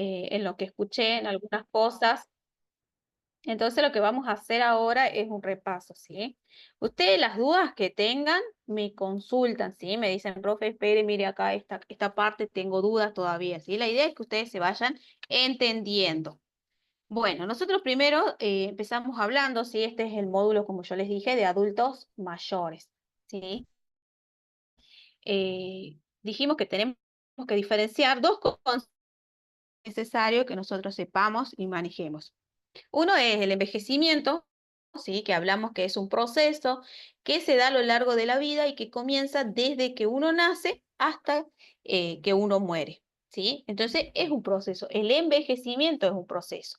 en lo que escuché, en algunas cosas. Entonces lo que vamos a hacer ahora es un repaso, ¿sí? Ustedes las dudas que tengan me consultan, ¿sí? Me dicen, profe, espere, mire acá esta parte, tengo dudas todavía, ¿sí? La idea es que ustedes se vayan entendiendo. Bueno, nosotros primero empezamos hablando, ¿sí? Este es el módulo, como yo les dije, de adultos mayores, ¿sí? Dijimos que tenemos que diferenciar dos conceptos necesarios que nosotros sepamos y manejemos. Uno es el envejecimiento, ¿sí? Que hablamos que es un proceso que se da a lo largo de la vida y que comienza desde que uno nace hasta que uno muere, ¿sí? Entonces es un proceso, el envejecimiento es un proceso.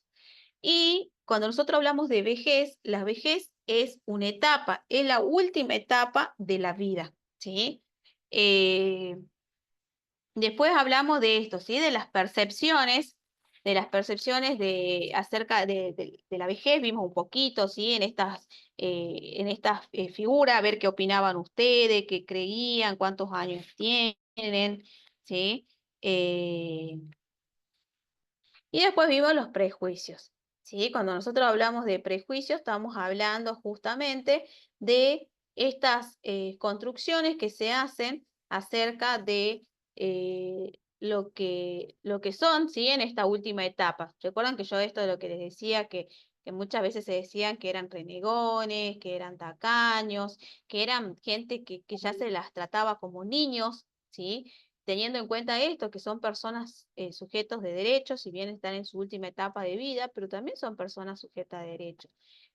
Y cuando nosotros hablamos de vejez, la vejez es una etapa, es la última etapa de la vida, ¿sí? Eh, Después hablamos de esto, ¿sí? De las percepciones acerca de la vejez, vimos un poquito, ¿sí? En estas figuras, a ver qué opinaban ustedes, qué creían, cuántos años tienen, ¿sí? Eh, y después vimos los prejuicios, ¿sí? Cuando nosotros hablamos de prejuicios, estamos hablando justamente de estas construcciones que se hacen acerca de lo que son, ¿sí? En esta última etapa. Recuerdan que yo esto de lo que les decía, que muchas veces se decían que eran renegones, que eran tacaños, que eran gente que ya se las trataba como niños, ¿sí? Teniendo en cuenta esto, que son personas sujetos de derechos, si bien están en su última etapa de vida, pero también son personas sujetas de derechos.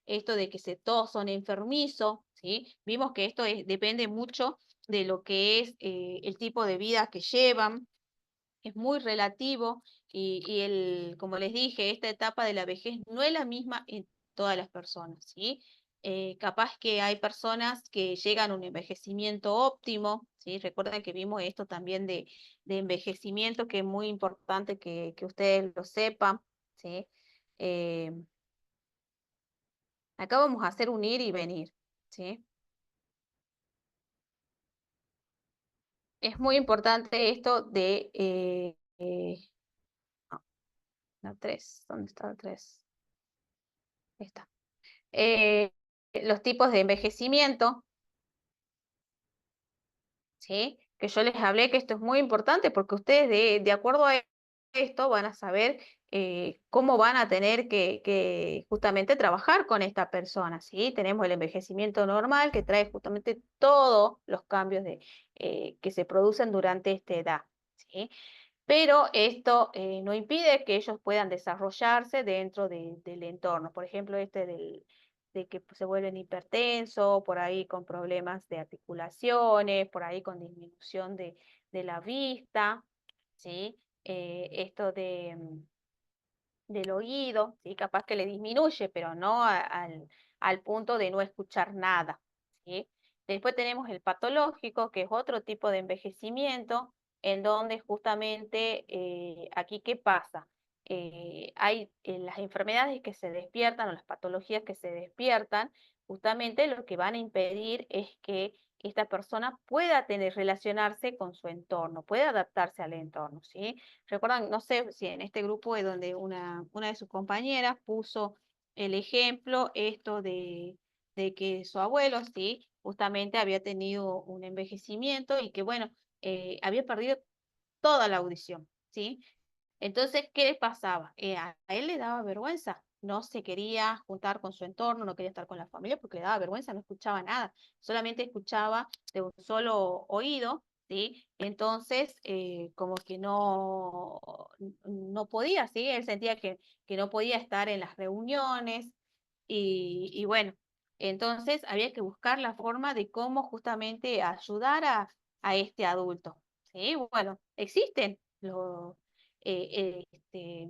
Esto de que todos son enfermizos, ¿sí? Vimos que depende mucho de lo que es el tipo de vida que llevan, es muy relativo como les dije, esta etapa de la vejez no es la misma en todas las personas, ¿sí? Capaz que hay personas que llegan a un envejecimiento óptimo, ¿sí? Recuerden que vimos esto también de envejecimiento, que es muy importante que ustedes lo sepan, ¿sí? Eh, Acá vamos a hacer un ir y venir, ¿sí? Es muy importante esto no, la 3, ¿dónde está la 3? Ahí está. eh, los tipos de envejecimiento, ¿sí? Que yo les hablé que esto es muy importante porque ustedes de acuerdo a esto van a saber cómo van a tener que justamente trabajar con esta persona, ¿sí? Tenemos el envejecimiento normal que trae justamente todos los cambios que se producen durante esta edad, ¿sí? Pero esto no impide que ellos puedan desarrollarse dentro del entorno. Por ejemplo, de que se vuelven hipertensos, por ahí con problemas de articulaciones, por ahí con disminución de la vista, ¿sí? Esto del oído, ¿sí? Capaz que le disminuye, pero no al punto de no escuchar nada, ¿sí? Después tenemos el patológico, que es otro tipo de envejecimiento, en donde justamente aquí, ¿qué pasa? Hay las enfermedades que se despiertan o las patologías que se despiertan, justamente lo que van a impedir es que esta persona pueda relacionarse con su entorno, pueda adaptarse al entorno, ¿sí? Recuerdan, no sé si en este grupo es donde una de sus compañeras puso el ejemplo, esto de que su abuelo, sí, justamente había tenido un envejecimiento y que, bueno, había perdido toda la audición, ¿sí? Entonces, ¿qué le pasaba? A él le daba vergüenza, no se quería juntar con su entorno, no quería estar con la familia porque le daba vergüenza, no escuchaba nada, solamente escuchaba de un solo oído, ¿sí? Entonces, como que no podía, ¿sí? Él sentía que no podía estar en las reuniones y bueno, entonces había que buscar la forma de cómo justamente ayudar a este adulto, ¿sí? Bueno, existen este,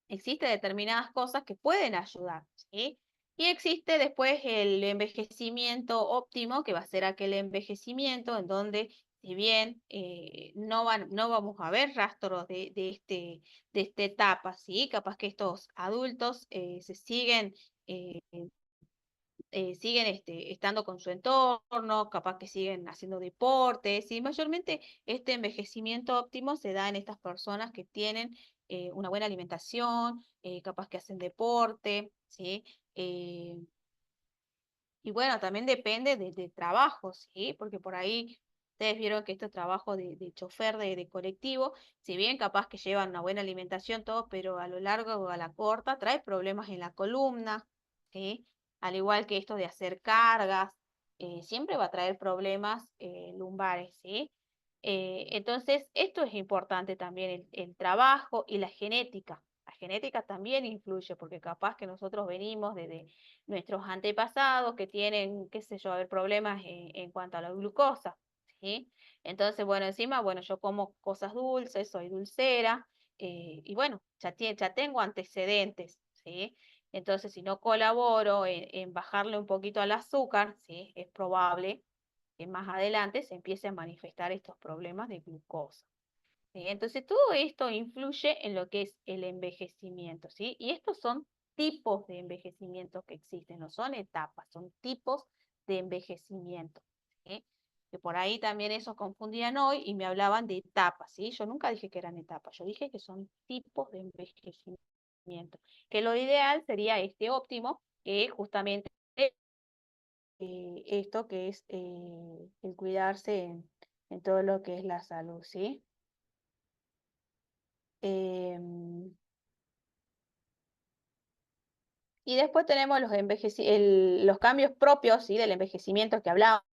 existe determinadas cosas que pueden ayudar, ¿sí? Y existe después el envejecimiento óptimo, que va a ser aquel envejecimiento en donde, si bien no vamos a ver rastros de esta etapa, ¿sí? Capaz que estos adultos eh, siguen estando con su entorno, capaz que siguen haciendo deportes, y mayormente este envejecimiento óptimo se da en estas personas que tienen una buena alimentación, capaz que hacen deporte, ¿sí? Eh, y bueno, también depende de trabajo, ¿sí? Porque por ahí ustedes vieron que este trabajo de chofer de colectivo, si bien capaz que llevan una buena alimentación, todo, pero a lo largo o a la corta trae problemas en la columna, ¿sí? Al igual que esto de hacer cargas, siempre va a traer problemas lumbares, ¿sí? Entonces, esto es importante también, el trabajo y la genética. La genética también influye, porque capaz que nosotros venimos de nuestros antepasados que tienen, qué sé yo, a ver, problemas en cuanto a la glucosa, ¿sí? Entonces, bueno, encima, bueno, yo como cosas dulces, soy dulcera, y bueno, ya tengo antecedentes, ¿sí? Entonces, si no colaboro en bajarle un poquito al azúcar, ¿sí? Es probable que más adelante se empiece a manifestar estos problemas de glucosa. ¿Sí? Entonces, todo esto influye en lo que es el envejecimiento, ¿sí? Y estos son tipos de envejecimiento que existen, no son etapas, son tipos de envejecimiento, ¿sí? Que por ahí también eso confundían hoy y me hablaban de etapas, ¿sí? Yo nunca dije que eran etapas, yo dije que son tipos de envejecimiento, que lo ideal sería este óptimo, que justamente esto que es el cuidarse en todo lo que es la salud, ¿sí? Em, y después tenemos los cambios propios, ¿sí? Del envejecimiento que hablaba.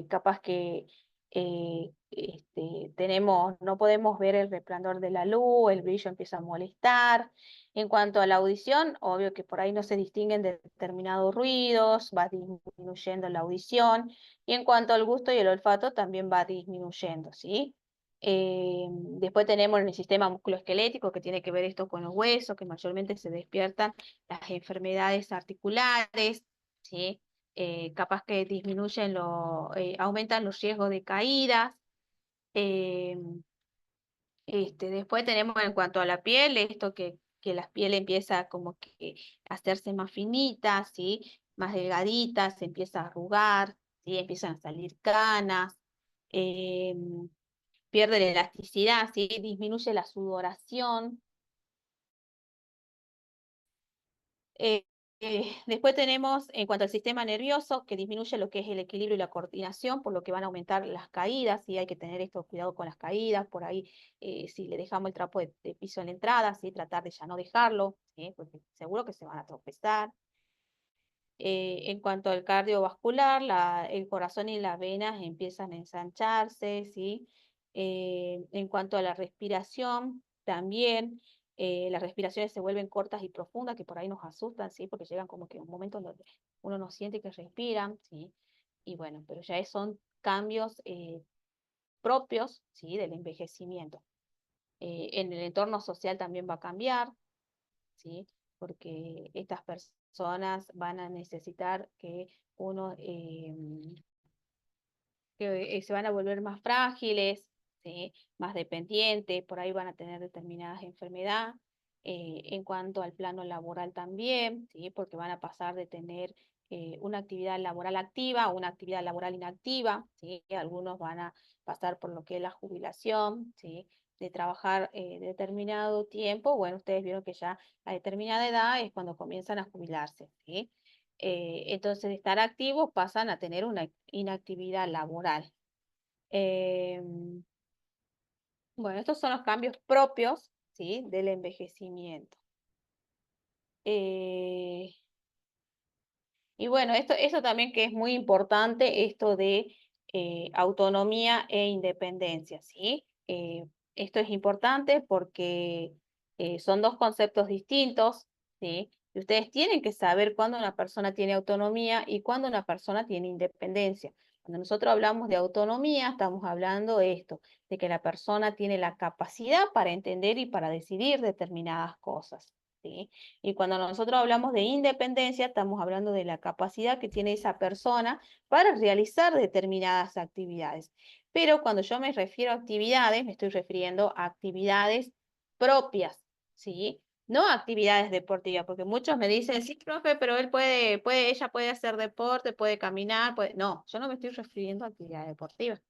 Capaz que no podemos ver el resplandor de la luz, el brillo empieza a molestar. En cuanto a la audición, obvio que por ahí no se distinguen de determinados ruidos, va disminuyendo la audición. Y en cuanto al gusto y el olfato, también va disminuyendo, ¿sí? Después tenemos el sistema musculoesquelético, que tiene que ver esto con los huesos, que mayormente se despiertan las enfermedades articulares, ¿sí? Capaz que aumentan los riesgos de caídas. eh, Después tenemos en cuanto a la piel, esto que la piel empieza como que a hacerse más finita, ¿sí? Más delgadita, se empieza a arrugar, ¿sí? Empiezan a salir canas, eh, pierde la elasticidad, ¿sí? Disminuye la sudoración. Eh, Después tenemos, en cuanto al sistema nervioso, que disminuye lo que es el equilibrio y la coordinación, por lo que van a aumentar las caídas, y hay que tener esto, cuidado con las caídas, por ahí, si le dejamos el trapo de piso en la entrada, ¿sí? Tratar de ya no dejarlo, ¿sí? Porque seguro que se van a tropezar. En cuanto al cardiovascular, el corazón y las venas empiezan a ensancharse, ¿sí? En cuanto a la respiración, también las respiraciones se vuelven cortas y profundas, que por ahí nos asustan, ¿sí? Porque llegan como que un momento donde uno no siente que respiran, ¿sí? Y bueno, pero ya son cambios propios, ¿sí? Del envejecimiento. En el entorno social también va a cambiar, ¿sí? Porque estas personas van a necesitar que uno, que se van a volver más frágiles, ¿sí? Más dependientes, por ahí van a tener determinadas enfermedades. En cuanto al plano laboral también, ¿sí? Porque van a pasar de tener una actividad laboral activa a una actividad laboral inactiva, ¿sí? Algunos van a pasar por lo que es la jubilación, ¿sí? De trabajar determinado tiempo. Bueno, ustedes vieron que ya a determinada edad es cuando comienzan a jubilarse, ¿sí? Entonces, de estar activos pasan a tener una inactividad laboral. Eh, bueno, estos son los cambios propios, ¿sí? Del envejecimiento. Eh, y bueno, esto también que es muy importante, esto de autonomía e independencia, ¿sí? Esto es importante porque son dos conceptos distintos, ¿sí? Y ustedes tienen que saber cuándo una persona tiene autonomía y cuándo una persona tiene independencia. Cuando nosotros hablamos de autonomía, estamos hablando de esto, de que la persona tiene la capacidad para entender y para decidir determinadas cosas, ¿sí? Y cuando nosotros hablamos de independencia, estamos hablando de la capacidad que tiene esa persona para realizar determinadas actividades. Pero cuando yo me refiero a actividades, me estoy refiriendo a actividades propias, ¿sí? no actividades deportivas, porque muchos me dicen, sí, profe, pero ella puede hacer deporte, puede caminar, puede... No, yo no me estoy refiriendo a actividades deportivas.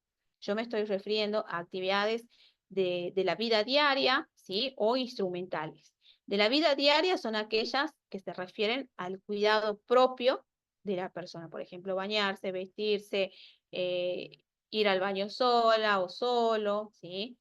Yo me estoy refiriendo a actividades de la vida diaria, ¿sí? O instrumentales. De la vida diaria son aquellas que se refieren al cuidado propio de la persona. Por ejemplo, bañarse, vestirse, ir al baño sola o solo, ¿sí?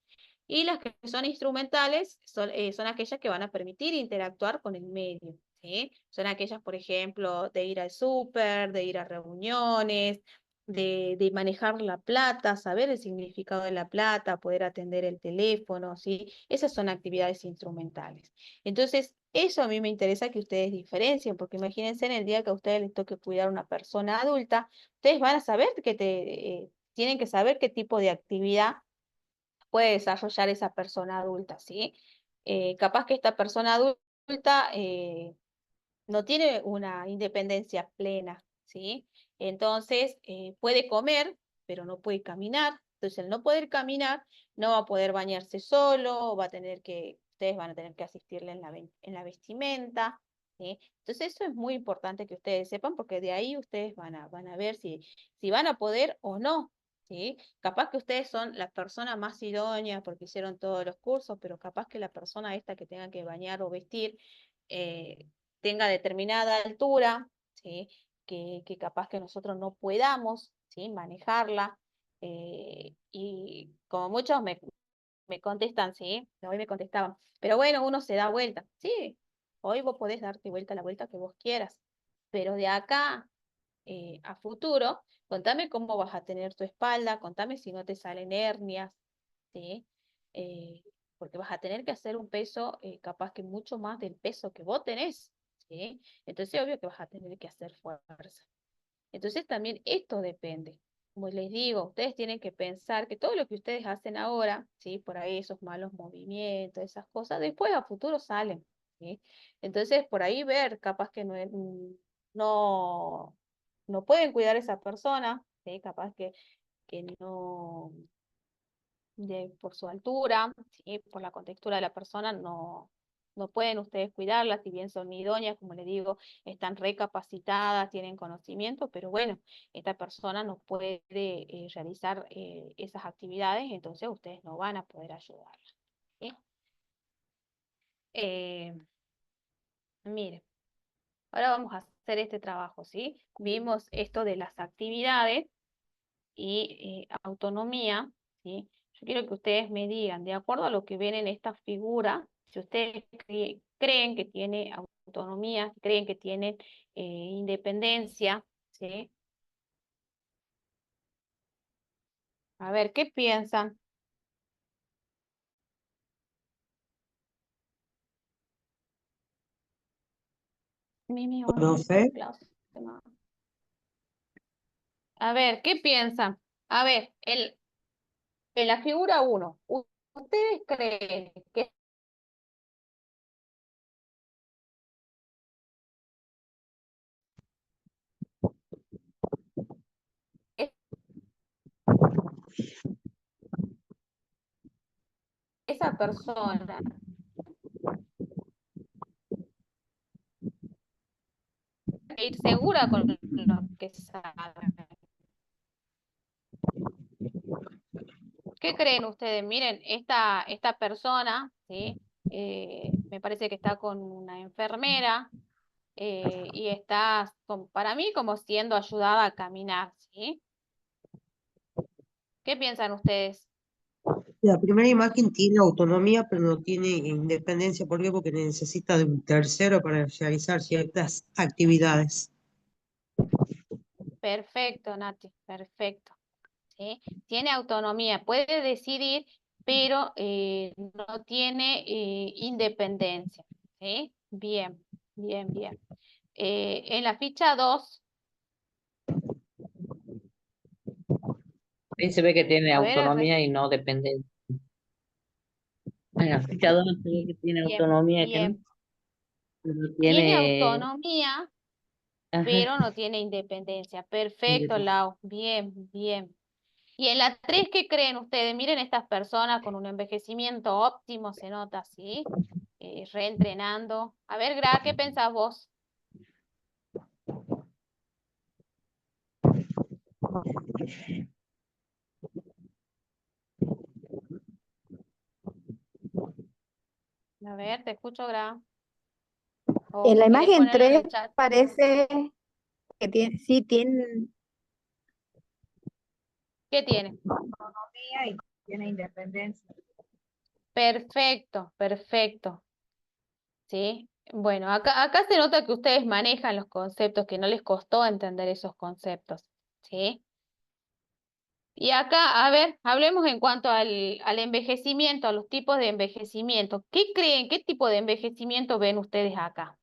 Y las que son instrumentales son aquellas que van a permitir interactuar con el medio, ¿sí? Son aquellas, por ejemplo, de ir al súper, de ir a reuniones, de manejar la plata, saber el significado de la plata, poder atender el teléfono, ¿sí? Esas son actividades instrumentales. Entonces, eso a mí me interesa que ustedes diferencien, porque imagínense en el día que a ustedes les toque cuidar a una persona adulta, ustedes van a saber tienen que saber qué tipo de actividad puede desarrollar esa persona adulta, ¿sí? Capaz que esta persona adulta no tiene una independencia plena, ¿sí? Entonces, puede comer, pero no puede caminar. Entonces, al no poder caminar, no va a poder bañarse solo, ustedes van a tener que asistirle en la vestimenta, ¿sí? Entonces, eso es muy importante que ustedes sepan, porque de ahí ustedes van a ver si van a poder o no, ¿sí? Capaz que ustedes son la persona más idónea porque hicieron todos los cursos, pero capaz que la persona esta que tenga que bañar o vestir, eh, tenga determinada altura, ¿sí? Que capaz que nosotros no podamos, ¿sí? Manejarla. Y como muchos me contestan, ¿sí? Hoy me contestaban, pero bueno, uno se da vuelta. Sí, hoy vos podés darte vuelta la vuelta que vos quieras, pero de acá a futuro, contame cómo vas a tener tu espalda, contame si no te salen hernias, ¿sí? Eh, Porque vas a tener que hacer un peso capaz que mucho más del peso que vos tenés, ¿sí? Entonces, obvio que vas a tener que hacer fuerza. Entonces, también esto depende. Como les digo, ustedes tienen que pensar que todo lo que ustedes hacen ahora, ¿sí? Por ahí esos malos movimientos, esas cosas, después a futuro salen, ¿sí? Entonces, por ahí ver, capaz que no, no pueden cuidar a esa persona, ¿sí? Capaz que no, por su altura, ¿sí? Por la contextura de la persona, no pueden ustedes cuidarla, si bien son idóneas, como les digo, están recapacitadas, tienen conocimiento, pero bueno, esta persona no puede realizar esas actividades, entonces ustedes no van a poder ayudarla, ¿sí? Eh, Mire, ahora vamos a hacer este trabajo, ¿sí? Vimos esto de las actividades y autonomía, ¿sí? Yo quiero que ustedes me digan, de acuerdo a lo que ven en esta figura, si ustedes creen que tiene autonomía, creen que tiene independencia, ¿sí? A ver, ¿qué piensan? Mimi, hola, Profe, esta clase. A ver, ¿qué piensan? A ver, en la figura 1, ¿ustedes creen que esa persona tiene que ir segura con lo que sabe? ¿Qué creen ustedes? Miren, esta persona, ¿sí? Me parece que está con una enfermera y está, para mí, como siendo ayudada a caminar, ¿sí? ¿Qué piensan ustedes? la primera imagen tiene autonomía, pero no tiene independencia. ¿Por qué? Porque necesita de un tercero para realizar ciertas actividades. Perfecto, Nati, perfecto, ¿sí? Tiene autonomía, puede decidir, pero no tiene independencia, ¿sí? Bien, bien, bien. En la ficha 2, Ahí se ve que tiene a ver, autonomía y no dependencia. En la ficha 2 se ve que tiene bien, autonomía, que no, bien. no Tiene tiene. autonomía, Ajá. pero no tiene independencia. Perfecto, Lau. Bien, bien. Y en la 3, ¿qué creen ustedes? Miren estas personas con un envejecimiento óptimo, se nota, ¿sí? reentrenando. A ver, Gra, ¿qué pensás vos? A ver, te escucho, Gra. En O la querés imagen ponerlo en 3 el chat. parece que tiene, sí tiene ¿Qué tiene? autonomía y tiene independencia. Perfecto, perfecto. ¿Sí? Bueno, acá se nota que ustedes manejan los conceptos, que no les costó entender esos conceptos. ¿Sí? Y acá, a ver, hablemos en cuanto al envejecimiento, a los tipos de envejecimiento. ¿Qué creen? ¿Qué tipo de envejecimiento ven ustedes acá?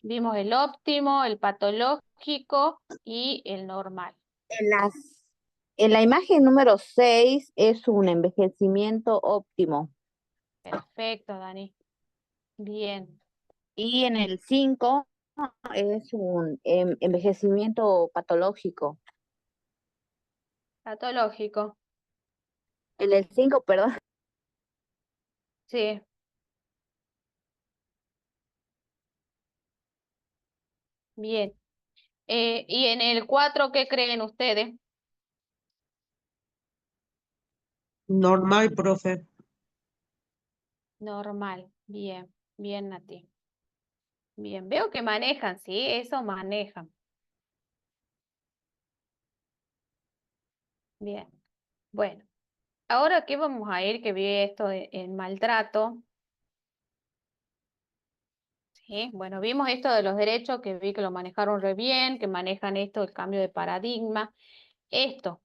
Vimos el óptimo, el patológico y el normal. En las, en la imagen número 6 es un envejecimiento óptimo Perfecto, Dani. Bien. y en el 5 es un envejecimiento patológico. Patológico. En el 5 perdón, Sí. Bien. Y en el 4, ¿qué creen ustedes? Normal, profe. Normal. Bien. Bien, Nati. Bien. Veo que manejan, ¿sí? Eso manejan. Bien. Bueno. Ahora que vamos a ir, que vi esto en maltrato. Sí, bueno, vimos esto de los derechos, que vi que lo manejaron re bien, que manejan esto, el cambio de paradigma. Esto,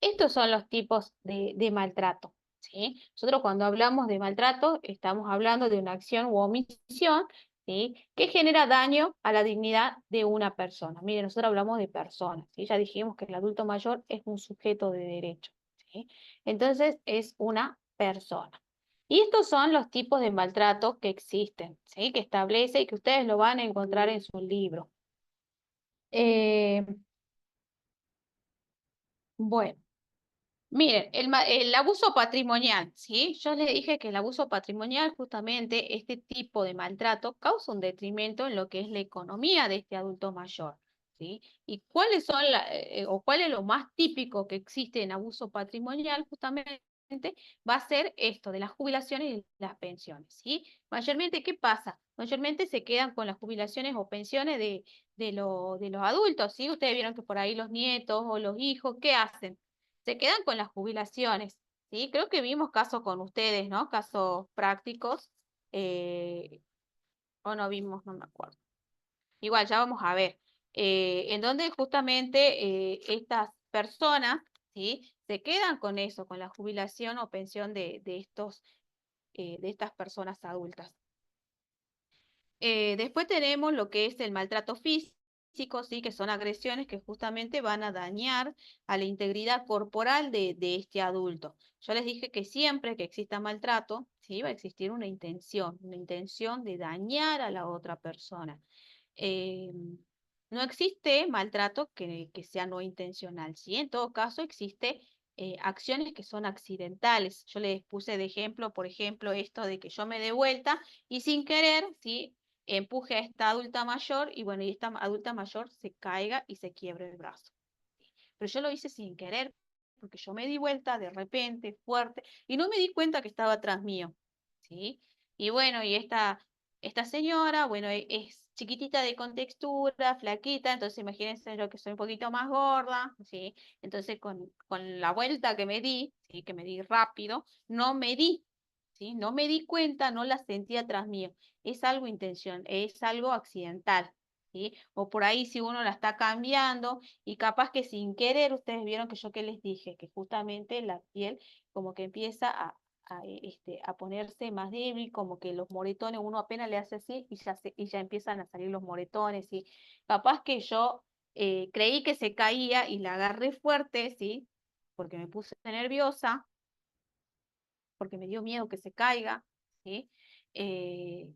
estos son los tipos de maltrato, ¿sí? Nosotros cuando hablamos de maltrato, estamos hablando de una acción u omisión, ¿sí? Que genera daño a la dignidad de una persona. Miren, nosotros hablamos de personas, ¿sí? Ya dijimos que el adulto mayor es un sujeto de derecho, ¿sí? Entonces, es una persona. Y estos son los tipos de maltrato que existen, ¿sí? Que establece y que ustedes lo van a encontrar en su libro. Eh, bueno. Miren, el abuso patrimonial, ¿sí? Yo les dije que el abuso patrimonial, justamente este tipo de maltrato, causa un detrimento en lo que es la economía de este adulto mayor, ¿sí? ¿Y cuáles son o cuál es lo más típico que existe en abuso patrimonial? Justamente va a ser esto de las jubilaciones y las pensiones, ¿sí? Mayormente, ¿qué pasa? Mayormente se quedan con las jubilaciones o pensiones de los adultos, ¿sí? Ustedes vieron que por ahí los nietos o los hijos, ¿qué hacen? Se quedan con las jubilaciones, ¿sí? Creo que vimos casos con ustedes, ¿no? Casos prácticos, eh, o no vimos, no me acuerdo. Igual, ya vamos a ver, en donde justamente estas personas, ¿sí? Se quedan con eso, con la jubilación o pensión de estas personas adultas. Después tenemos lo que es el maltrato físico, ¿sí? Que son agresiones que justamente van a dañar a la integridad corporal de este adulto. Yo les dije que siempre que exista maltrato, ¿sí? Va a existir una intención de dañar a la otra persona. Eh, no existe maltrato que sea no intencional, ¿sí? En todo caso existe acciones que son accidentales. Yo les puse de ejemplo, por ejemplo, esto de que yo me dé vuelta y sin querer, ¿sí? Empuje a esta adulta mayor y bueno, y esta adulta mayor se caiga y se quiebre el brazo. Pero yo lo hice sin querer, porque yo me di vuelta de repente, fuerte, y no me di cuenta que estaba atrás mío, ¿sí? Y bueno, y esta señora, bueno, es chiquitita de contextura, flaquita, entonces imagínense yo que soy un poquito más gorda, ¿sí? Entonces con la vuelta que me di, ¿sí? Que me di rápido, no me di, ¿sí? No me di cuenta, no la sentí atrás mío. Es algo es algo accidental, ¿sí? O por ahí si uno la está cambiando y capaz que sin querer, ustedes vieron que yo que les dije, que justamente la piel como que empieza a ponerse más débil, como que los moretones, uno apenas le hace así y ya empiezan a salir los moretones, y capaz que yo creí que se caía y la agarré fuerte, ¿sí? Porque me puse nerviosa, porque me dio miedo que se caiga, ¿sí? Eh,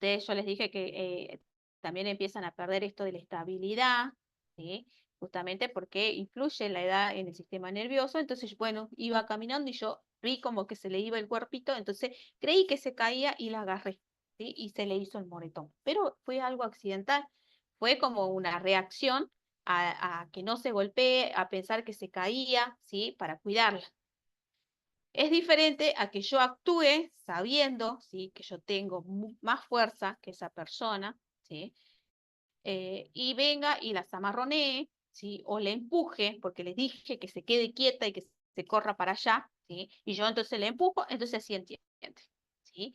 yo les dije que también empiezan a perder esto de la estabilidad, ¿sí? justamente porque influye la edad en el sistema nervioso. Entonces, bueno, iba caminando y yo vi como que se le iba el cuerpito, entonces creí que se caía y la agarré, ¿sí? Y se le hizo el moretón. Pero fue algo accidental, fue como una reacción a que no se golpee, a pensar que se caía, ¿sí? Para cuidarla. Es diferente a que yo actúe sabiendo, ¿sí? Que yo tengo más fuerza que esa persona, ¿sí? Y venga y la zamarronee, ¿sí? O le empuje, porque le dije que se quede quieta y que se corra para allá, ¿sí? Y yo entonces le empujo, entonces así entiende, ¿sí?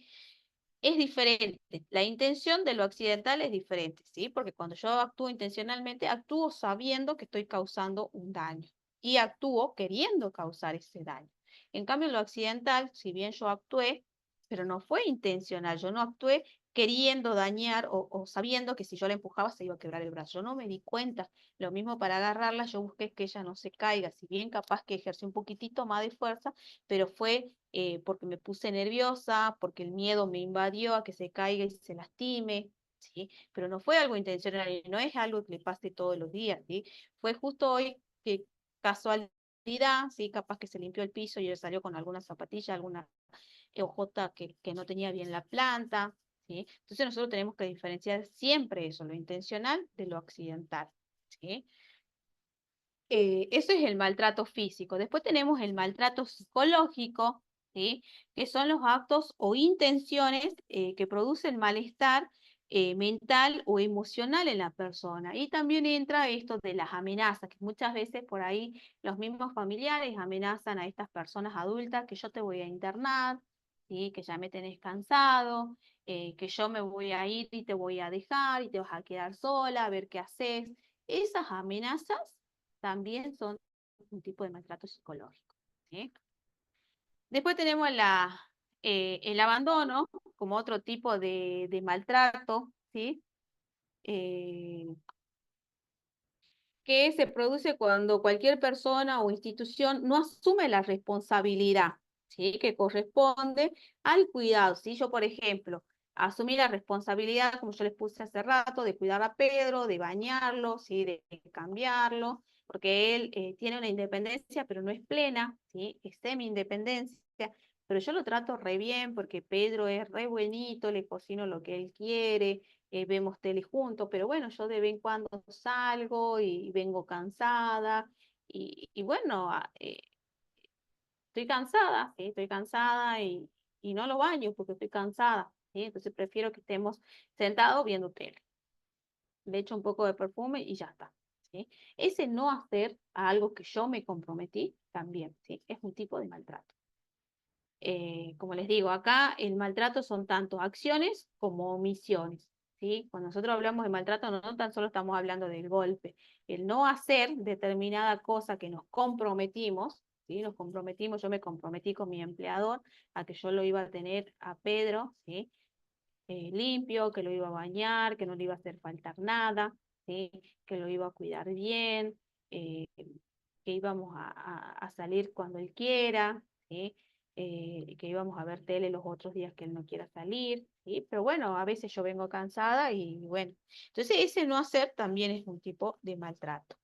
Es diferente. La intención de lo accidental es diferente, ¿sí? Porque cuando yo actúo intencionalmente, actúo sabiendo que estoy causando un daño y actúo queriendo causar ese daño. En cambio, lo accidental, si bien yo actué, pero no fue intencional, yo no actué queriendo dañar o sabiendo que si yo la empujaba se iba a quebrar el brazo. Yo no me di cuenta. Lo mismo para agarrarla, yo busqué que ella no se caiga, si bien capaz que ejercí un poquitito más de fuerza, pero fue porque me puse nerviosa, porque el miedo me invadió a que se caiga y se lastime, ¿sí? Pero no fue algo intencional, y no es algo que le pase todos los días, ¿sí? Fue justo hoy que casualidad, ¿sí? Capaz que se limpió el piso y él salió con alguna zapatilla, alguna hojota que no tenía bien la planta, ¿sí? Entonces nosotros tenemos que diferenciar siempre eso, lo intencional de lo accidental, ¿sí? Eso es el maltrato físico. Después tenemos el maltrato psicológico, ¿sí? Que son los actos o intenciones que producen malestar mental o emocional en la persona. Y también entra esto de las amenazas, que muchas veces por ahí los mismos familiares amenazan a estas personas adultas que yo te voy a internar, ¿sí? Que ya me tenés cansado, que yo me voy a ir y te voy a dejar y te vas a quedar sola, a ver qué haces. Esas amenazas también son un tipo de maltrato psicológico, ¿sí? Después tenemos el abandono como otro tipo de maltrato, ¿sí? Eh, que se produce cuando cualquier persona o institución no asume la responsabilidad, ¿sí? Que corresponde al cuidado. Si yo, por ejemplo, asumí la responsabilidad, como yo les puse hace rato, de cuidar a Pedro, de bañarlo, ¿sí? De cambiarlo, porque él tiene una independencia, pero no es plena, ¿sí? Es semi-independencia, pero yo lo trato re bien porque Pedro es re buenito, le cocino lo que él quiere, vemos tele juntos, pero bueno, yo de vez en cuando salgo y vengo cansada y bueno, estoy cansada, ¿sí? Estoy cansada y no lo baño porque estoy cansada, ¿sí? Entonces prefiero que estemos sentados viendo tele. Le echo un poco de perfume y ya está, ¿sí? Ese no hacer a algo que yo me comprometí también, ¿sí? Es un tipo de maltrato. Como les digo, acá el maltrato son tanto acciones como omisiones, ¿sí? Cuando nosotros hablamos de maltrato no tan solo estamos hablando del golpe, el no hacer determinada cosa que nos comprometimos, ¿sí? Nos comprometimos, yo me comprometí con mi empleador a que yo lo iba a tener a Pedro, ¿sí? Limpio, que lo iba a bañar, que no le iba a hacer faltar nada, ¿sí? Que lo iba a cuidar bien, que íbamos a salir cuando él quiera, ¿sí? Que íbamos a ver tele los otros días que él no quiera salir, ¿sí? Pero bueno, a veces yo vengo cansada y bueno, entonces ese no hacer también es un tipo de maltrato.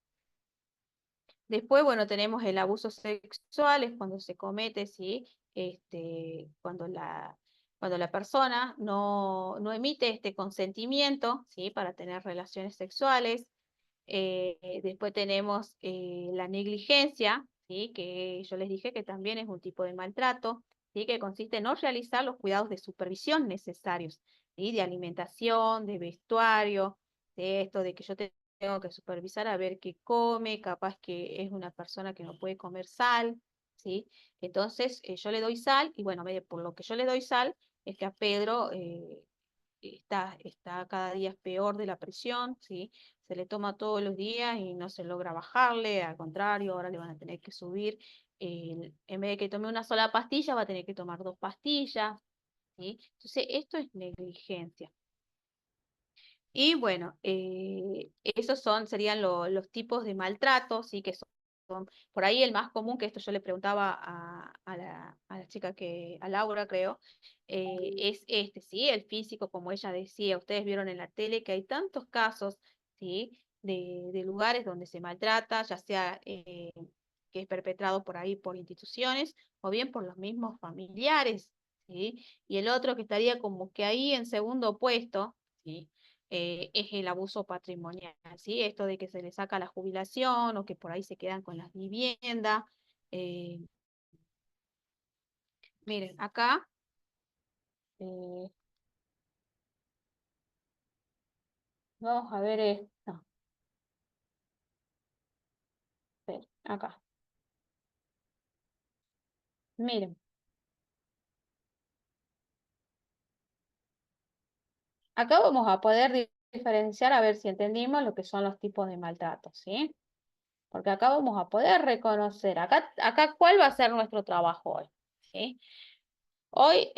Después, bueno, tenemos el abuso sexual, es cuando se comete, ¿sí? Cuando la persona no emite este consentimiento, ¿sí? Para tener relaciones sexuales. Después tenemos la negligencia, ¿sí? Que yo les dije que también es un tipo de maltrato, ¿sí? Que consiste en no realizar los cuidados de supervisión necesarios, ¿sí? De alimentación, de vestuario, de esto de que yo tengo que supervisar a ver qué come, capaz que es una persona que no puede comer sal, ¿sí? Entonces yo le doy sal y bueno, por lo que yo le doy sal es que a Pedro está cada día peor de la presión, ¿sí? Se le toma todos los días y no se logra bajarle, al contrario, ahora le van a tener que subir, en vez de que tome una sola pastilla, va a tener que tomar 2 pastillas, ¿sí? Entonces, esto es negligencia. Y bueno, esos serían los tipos de maltrato, ¿sí? Que son, por ahí el más común, que esto yo le preguntaba a la chica a Laura creo, es ¿sí? El físico, como ella decía, ustedes vieron en la tele que hay tantos casos, ¿sí? de lugares donde se maltrata, ya sea que es perpetrado por ahí por instituciones o bien por los mismos familiares, ¿sí? Y el otro que estaría como que ahí en segundo puesto, ¿sí? Es el abuso patrimonial, ¿sí? Esto de que se les saca la jubilación o que por ahí se quedan con las viviendas. eh, Miren, acá, eh, vamos a ver esto. Espera, acá. Miren, acá vamos a poder diferenciar a ver si entendimos lo que son los tipos de maltrato, ¿sí? Porque acá vamos a poder reconocer, acá cuál va a ser nuestro trabajo hoy, ¿sí? Hoy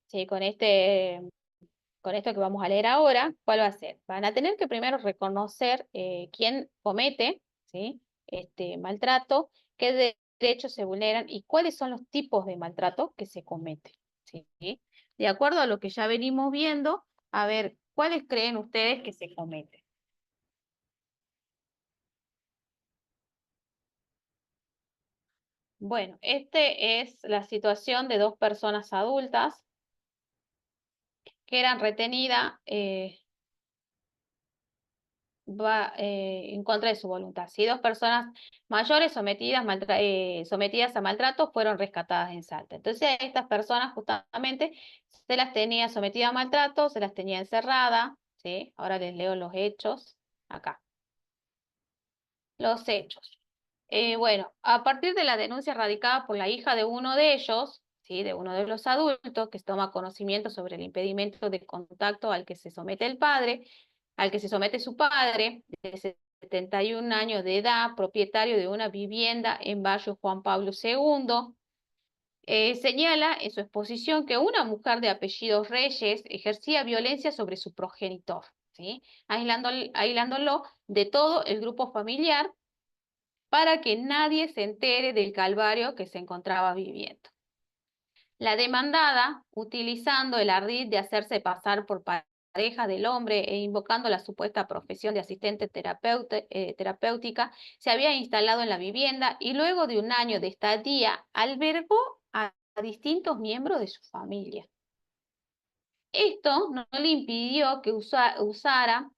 ¿sí? Con esto que vamos a leer ahora, ¿cuál va a ser? Van a tener que primero reconocer quién comete, ¿sí? Este maltrato, qué derechos se vulneran y cuáles son los tipos de maltrato que se cometen, ¿sí? De acuerdo a lo que ya venimos viendo, a ver, ¿cuáles creen ustedes que se cometen? Bueno, este es la situación de dos personas adultas que eran retenidas en contra de su voluntad. Si dos personas mayores sometidas a maltrato fueron rescatadas en Salta. Entonces a estas personas justamente se las tenía sometidas a maltrato, se las tenía encerradas, ¿sí? Ahora les leo los hechos acá. Los hechos. Bueno, a partir de la denuncia radicada por la hija de uno de ellos, ¿sí? De uno de los adultos, que toma conocimiento sobre el impedimento de contacto al que se somete el padre, al que se somete su padre, de 71 años de edad, propietario de una vivienda en Barrio Juan Pablo II, señala en su exposición que una mujer de apellidos Reyes ejercía violencia sobre su progenitor, ¿sí? Aislándolo de todo el grupo familiar para que nadie se entere del calvario que se encontraba viviendo. La demandada, utilizando el ardid de hacerse pasar por pareja del hombre e invocando la supuesta profesión de asistente terapéutica, se había instalado en la vivienda y luego de un año de estadía albergó a distintos miembros de su familia. Esto no le impidió que usara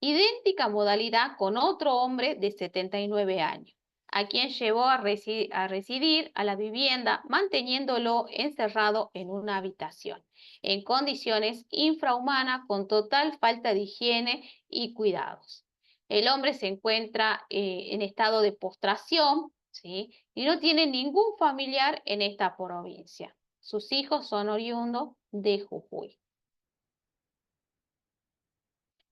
idéntica modalidad con otro hombre de 79 años, a quien llevó a residir a la vivienda, manteniéndolo encerrado en una habitación, en condiciones infrahumanas, con total falta de higiene y cuidados. El hombre se encuentra en estado de postración, ¿sí? Y no tiene ningún familiar en esta provincia. Sus hijos son oriundos de Jujuy.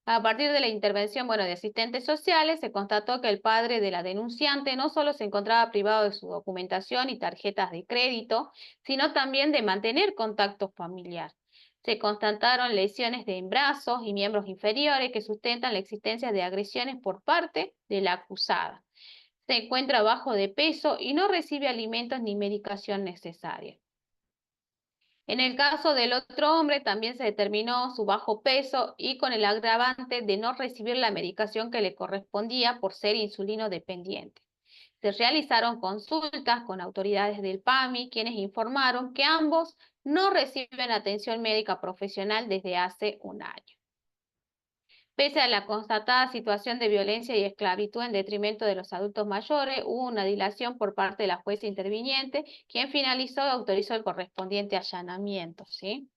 A partir de la intervención, de asistentes sociales, se constató que el padre de la denunciante no solo se encontraba privado de su documentación y tarjetas de crédito, sino también de mantener contacto familiar. Se constataron lesiones en brazos y miembros inferiores que sustentan la existencia de agresiones por parte de la acusada. Se encuentra bajo de peso y no recibe alimentos ni medicación necesaria. En el caso del otro hombre también se determinó su bajo peso y con el agravante de no recibir la medicación que le correspondía por ser insulino dependiente. Se realizaron consultas con autoridades del PAMI, quienes informaron que ambos no reciben atención médica profesional desde hace un año. Pese a la constatada situación de violencia y esclavitud en detrimento de los adultos mayores, hubo una dilación por parte de la jueza interviniente, quien finalizó y autorizó el correspondiente allanamiento, ¿sí?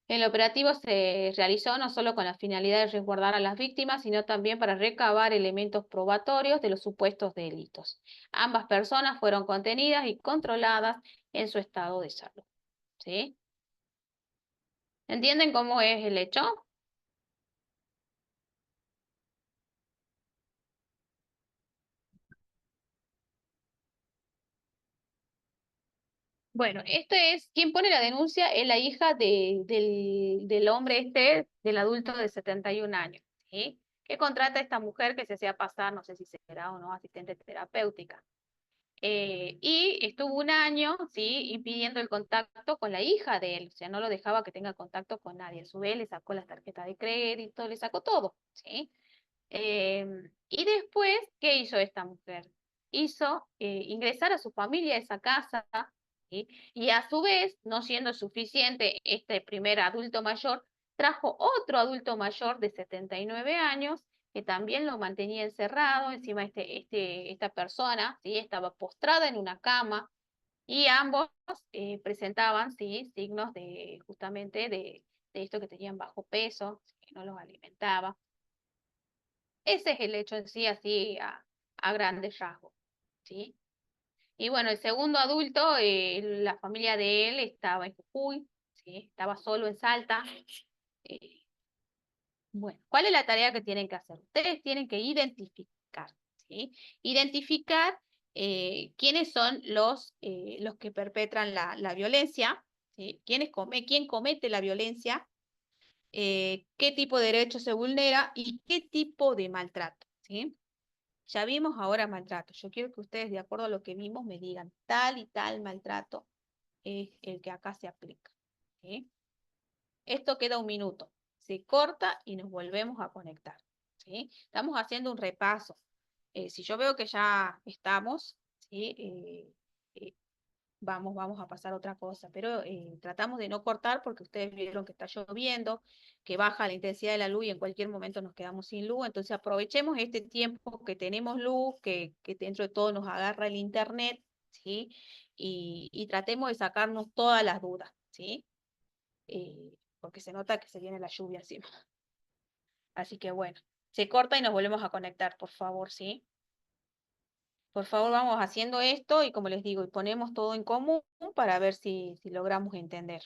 El operativo se realizó no solo con la finalidad de resguardar a las víctimas, sino también para recabar elementos probatorios de los supuestos delitos. Ambas personas fueron contenidas y controladas en su estado de salud, ¿sí? ¿Entienden cómo es el hecho? Bueno, quien pone la denuncia es la hija del hombre del adulto de 71 años, ¿sí? Que contrata a esta mujer que se hacía pasar, no sé si será o no, asistente terapéutica. Y estuvo un año, ¿sí? Impidiendo el contacto con la hija de él, o sea, no lo dejaba que tenga contacto con nadie. A su vez le sacó las tarjetas de crédito, le sacó todo, ¿sí? Y después, ¿qué hizo esta mujer? Hizo ingresar a su familia a esa casa, ¿sí? Y a su vez, no siendo suficiente este primer adulto mayor, trajo otro adulto mayor de 79 años que también lo mantenía encerrado. Encima esta persona, ¿sí? Estaba postrada en una cama y ambos presentaban, ¿sí? Signos de justamente de esto, que tenían bajo peso, que no los alimentaba. Ese es el hecho en sí, así a grandes rasgos, ¿sí? Y bueno, el segundo adulto, la familia de él estaba en Jujuy, ¿sí? Estaba solo en Salta. eh, bueno, ¿cuál es la tarea que tienen que hacer? Ustedes tienen que identificar, ¿sí? Identificar quiénes son los que perpetran la violencia, ¿sí? ¿Quién comete la violencia? ¿Qué tipo de derecho se vulnera? Y qué tipo de maltrato, ¿sí? Ya vimos ahora maltrato. Yo quiero que ustedes, de acuerdo a lo que vimos, me digan tal y tal maltrato es el que acá se aplica, ¿sí? Esto queda un minuto. Se corta y nos volvemos a conectar, ¿sí? Estamos haciendo un repaso. Si yo veo que ya estamos, ¿sí? Eh, vamos a pasar a otra cosa, pero tratamos de no cortar porque ustedes vieron que está lloviendo, que baja la intensidad de la luz y en cualquier momento nos quedamos sin luz, entonces aprovechemos este tiempo que tenemos luz, que dentro de todo nos agarra el internet, ¿sí? Y tratemos de sacarnos todas las dudas, ¿sí? Porque se nota que se viene la lluvia encima. Así que bueno, se corta y nos volvemos a conectar, por favor, ¿sí? Por favor, vamos haciendo esto y como les digo, y ponemos todo en común para ver si logramos entender.